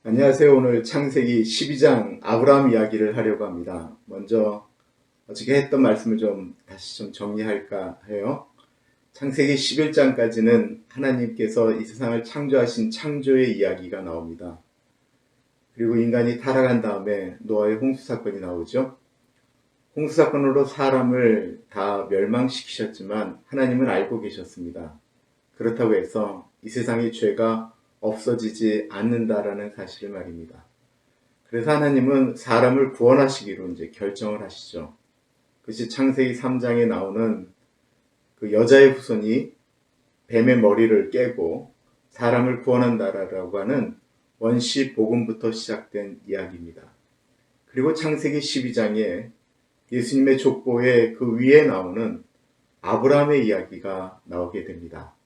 안녕하세요. 오늘 창세기 12장 아브라함 이야기를 하려고 합니다. 먼저 어저께 했던 말씀을 다시 정리할까 해요. 창세기 11장까지는 하나님께서 이 세상을 창조하신 창조의 이야기가 나옵니다. 그리고 인간이 타락한 다음에 노아의 홍수 사건이 나오죠. 홍수 사건으로 사람을 다 멸망시키셨지만 하나님은 알고 계셨습니다. 그렇다고 해서 이 세상의 죄가 없어지지 않는다라는 사실을 말입니다. 그래서 하나님은 사람을 구원하시기로 이제 결정을 하시죠. 그것이 창세기 3장에 나오는 그 여자의 후손이 뱀의 머리를 깨고 사람을 구원한다라고 하는 원시 복음부터 시작된 이야기입니다. 그리고 창세기 12장에 예수님의 족보의 그 위에 나오는 아브라함의 이야기가 나오게 됩니다.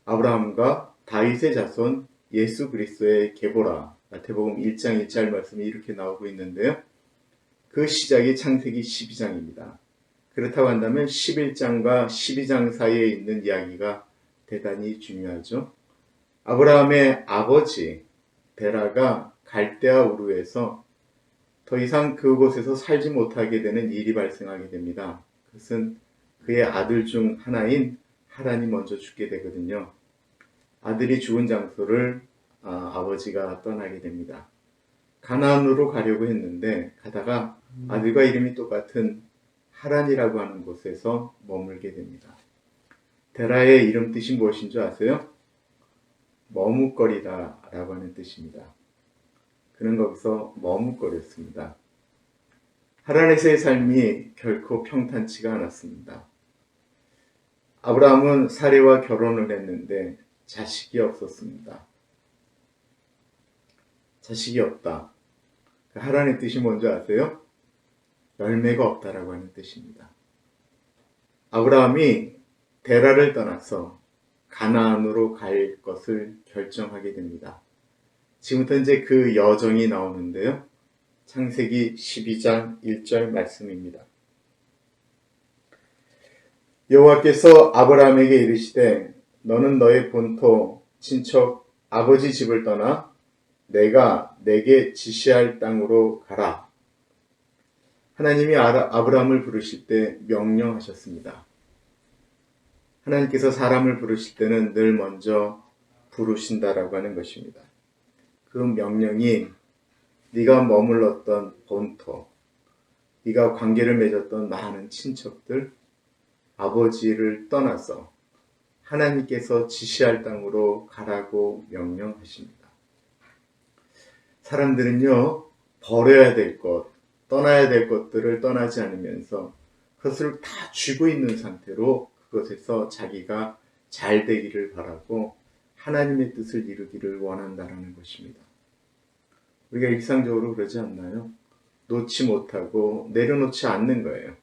아브라함과 다윗의 자손 예수 그리스도의 계보라, 마태복음 1장 1절 말씀이 이렇게 나오고 있는데요. 그 시작이 창세기 12장입니다. 그렇다고 한다면 11장과 12장 사이에 있는 이야기가 대단히 중요하죠. 아브라함의 아버지 데라가 갈대아 우르에서 더 이상 그곳에서 살지 못하게 되는 일이 발생하게 됩니다. 그것은 그의 아들 중 하나인 하란이 먼저 죽게 되거든요. 아들이 죽은 장소를 아버지가 떠나게 됩니다. 가나안으로 가려고 했는데 가다가 아들과 이름이 똑같은 하란이라고 하는 곳에서 머물게 됩니다. 데라의 이름 뜻이 무엇인 줄 아세요? 머뭇거리다 라고 하는 뜻입니다. 그는 거기서 머뭇거렸습니다. 하란에서의 삶이 결코 평탄치가 않았습니다. 아브라함은 사레와 결혼을 했는데 자식이 없었습니다. 자식이 없다. 하란의 뜻이 뭔지 아세요? 열매가 없다라고 하는 뜻입니다. 아브라함이 데라를 떠나서 가나안으로 갈 것을 결정하게 됩니다. 지금부터 이제 그 여정이 나오는데요. 창세기 12장 1절 말씀입니다. 여호와께서 아브라함에게 이르시되 너는 너의 본토 친척 아버지 집을 떠나 내가 내게 지시할 땅으로 가라. 하나님이 아브라함을 부르실 때 명령하셨습니다. 하나님께서 사람을 부르실 때는 늘 먼저 부르신다라고 하는 것입니다. 그 명령이 네가 머물렀던 본토, 네가 관계를 맺었던 많은 친척들, 아버지를 떠나서 하나님께서 지시할 땅으로 가라고 명령하십니다. 사람들은요, 버려야 될 것, 떠나야 될 것들을 떠나지 않으면서 그것을 다 쥐고 있는 상태로 그것에서 자기가 잘 되기를 바라고 하나님의 뜻을 이루기를 원한다는 것입니다. 우리가 일상적으로 그러지 않나요? 놓지 못하고 내려놓지 않는 거예요.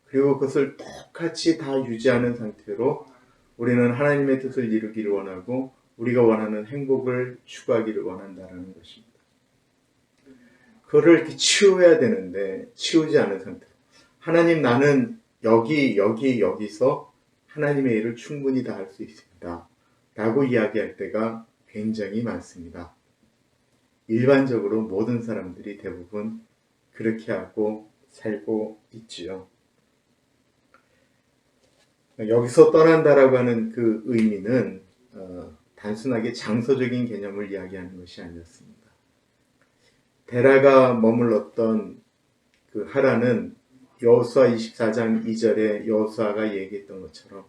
그리고 그것을 똑같이 다 유지하는 상태로 우리는 하나님의 뜻을 이루기를 원하고 우리가 원하는 행복을 추구하기를 원한다는 것입니다. 그거를 이렇게 치워야 되는데 치우지 않은 상태로 하나님 나는 여기서 하나님의 일을 충분히 다 할 수 있습니다. 라고 이야기할 때가 굉장히 많습니다. 일반적으로 모든 사람들이 대부분 그렇게 하고 살고 있지요. 여기서 떠난다라고 하는 그 의미는 단순하게 장소적인 개념을 이야기하는 것이 아니었습니다. 데라가 머물렀던 그 하란은 여호수아 24장 2절에 여호수아가 얘기했던 것처럼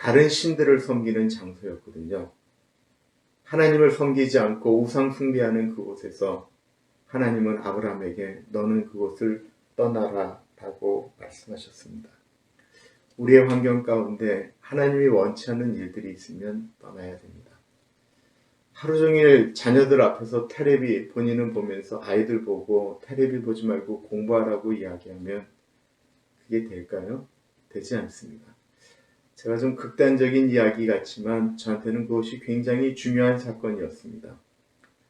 다른 신들을 섬기는 장소였거든요. 하나님을 섬기지 않고 우상 숭배하는 그곳에서 하나님은 아브라함에게 너는 그곳을 떠나라 라고 말씀하셨습니다. 우리의 환경 가운데 하나님이 원치 않는 일들이 있으면 떠나야 됩니다. 하루 종일 자녀들 앞에서 테레비 본인은 보면서 아이들 보고 테레비 보지 말고 공부하라고 이야기하면 그게 될까요? 되지 않습니다. 제가 좀 극단적인 이야기 같지만 저한테는 그것이 굉장히 중요한 사건이었습니다.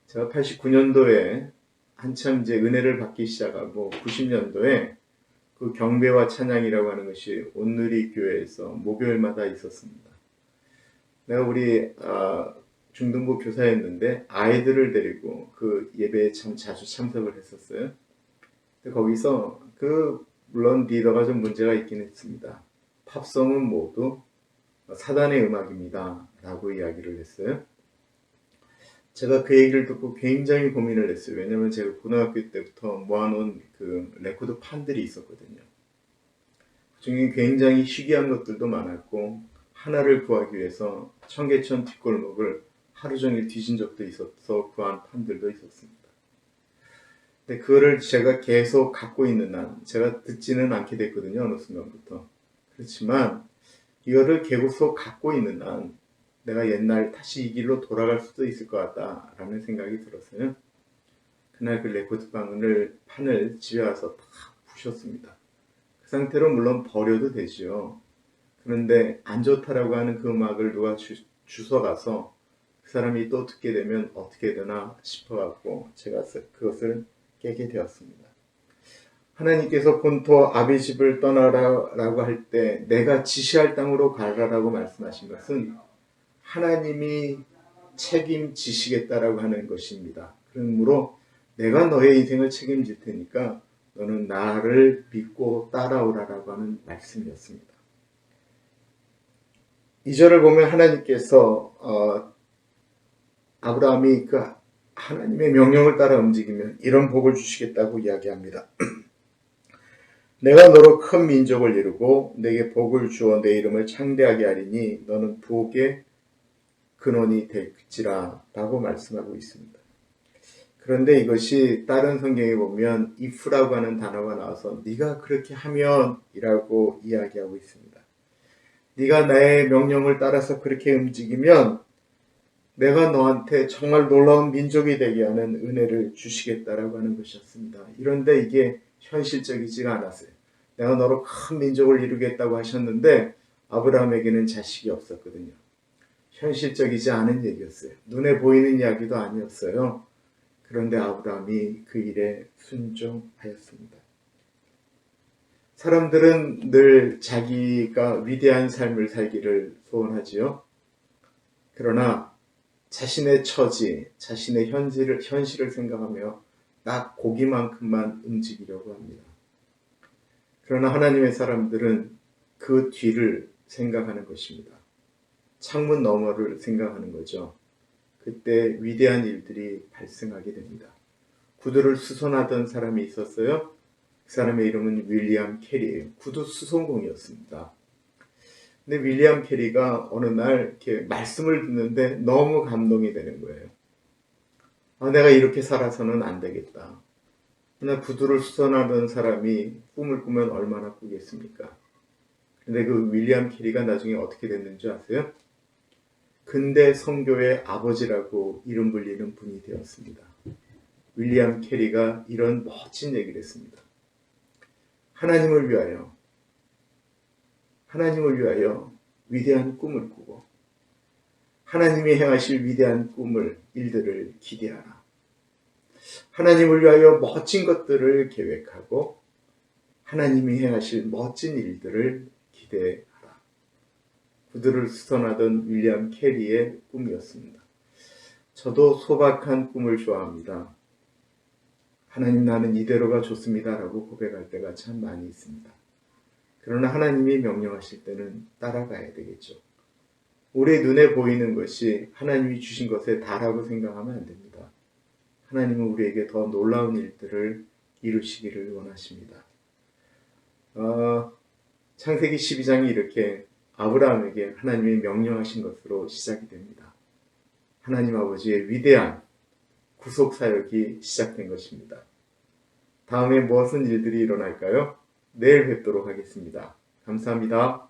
제가 89년도에 한참 이제 은혜를 받기 시작하고 90년도에 그 경배와 찬양이라고 하는 것이 온누리 교회에서 목요일마다 있었습니다. 내가 우리 중등부 교사였는데 아이들을 데리고 그 예배에 참 자주 참석을 했었어요. 근데 거기서 물론 리더가 좀 문제가 있긴 했습니다. 팝송은 모두 사단의 음악입니다. 라고 이야기를 했어요. 제가 그 얘기를 듣고 굉장히 고민을 했어요. 왜냐면 제가 고등학교 때부터 모아놓은 그 레코드 판들이 있었거든요. 그중에 굉장히 희귀한 것들도 많았고 하나를 구하기 위해서 청계천 뒷골목을 하루 종일 뒤진 적도 있어서 구한 판들도 있었습니다. 근데 그거를 제가 계속 갖고 있는 한 제가 듣지는 않게 됐거든요. 어느 순간부터. 그렇지만 이거를 계속 갖고 있는 한 내가 옛날 다시 이 길로 돌아갈 수도 있을 것 같다라는 생각이 들었어요. 그날 그 레코드 판을 집에 와서 다 부셨습니다. 그 상태로 물론 버려도 되지요. 그런데 안 좋다라고 하는 그 음악을 누가 주워가서 그 사람이 또 듣게 되면 어떻게 되나 싶어갖고 제가 그것을 깨게 되었습니다. 하나님께서 본토 아비 집을 떠나라라고 할 때 내가 지시할 땅으로 가라라고 말씀하신 것은 하나님이 책임지시겠다라고 하는 것입니다. 그러므로 내가 너의 인생을 책임질 테니까 너는 나를 믿고 따라오라라고 하는 말씀이었습니다. 2절을 보면 하나님께서 아브라함이 그 하나님의 명령을 따라 움직이면 이런 복을 주시겠다고 이야기합니다. 내가 너로 큰 민족을 이루고 내게 복을 주어 내 이름을 창대하게 하리니 너는 복의 근원이 될지라 라고 말씀하고 있습니다. 그런데 이것이 다른 성경에 보면 if라고 하는 단어가 나와서 네가 그렇게 하면 이라고 이야기하고 있습니다. 네가 나의 명령을 따라서 그렇게 움직이면 내가 너한테 정말 놀라운 민족이 되게 하는 은혜를 주시겠다라고 하는 것이었습니다. 이런데 이게 현실적이지가 않았어요. 내가 너로 큰 민족을 이루겠다고 하셨는데 아브라함에게는 자식이 없었거든요. 현실적이지 않은 얘기였어요. 눈에 보이는 이야기도 아니었어요. 그런데 아브라함이 그 일에 순종하였습니다. 사람들은 늘 자기가 위대한 삶을 살기를 소원하지요. 그러나 자신의 처지, 자신의 현실을 생각하며 딱 거기만큼만 움직이려고 합니다. 그러나 하나님의 사람들은 그 뒤를 생각하는 것입니다. 창문 너머를 생각하는 거죠. 그때 위대한 일들이 발생하게 됩니다. 구두를 수선하던 사람이 있었어요. 그 사람의 이름은 윌리엄 캐리예요. 구두 수선공이었습니다. 근데 윌리엄 캐리가 어느 날 이렇게 말씀을 듣는데 너무 감동이 되는 거예요. 내가 이렇게 살아서는 안 되겠다. 그러나 구두를 수선하던 사람이 꿈을 꾸면 얼마나 꾸겠습니까? 근데 그 윌리엄 캐리가 나중에 어떻게 됐는지 아세요? 근대 선교의 아버지라고 이름 불리는 분이 되었습니다. 윌리엄 캐리가 이런 멋진 얘기를 했습니다. 하나님을 위하여 위대한 꿈을 꾸고 하나님이 행하실 위대한 일들을 기대하라. 하나님을 위하여 멋진 것들을 계획하고 하나님이 행하실 멋진 일들을 기대하라. 구두를 수선하던 윌리엄 캐리의 꿈이었습니다. 저도 소박한 꿈을 좋아합니다. 하나님 나는 이대로가 좋습니다 라고 고백할 때가 참 많이 있습니다. 그러나 하나님이 명령하실 때는 따라가야 되겠죠. 우리 눈에 보이는 것이 하나님이 주신 것에 다라고 생각하면 안 됩니다. 하나님은 우리에게 더 놀라운 일들을 이루시기를 원하십니다. 창세기 12장이 이렇게 아브라함에게 하나님이 명령하신 것으로 시작이 됩니다. 하나님 아버지의 위대한 구속 사역이 시작된 것입니다. 다음에 무엇은 일들이 일어날까요? 내일 뵙도록 하겠습니다. 감사합니다.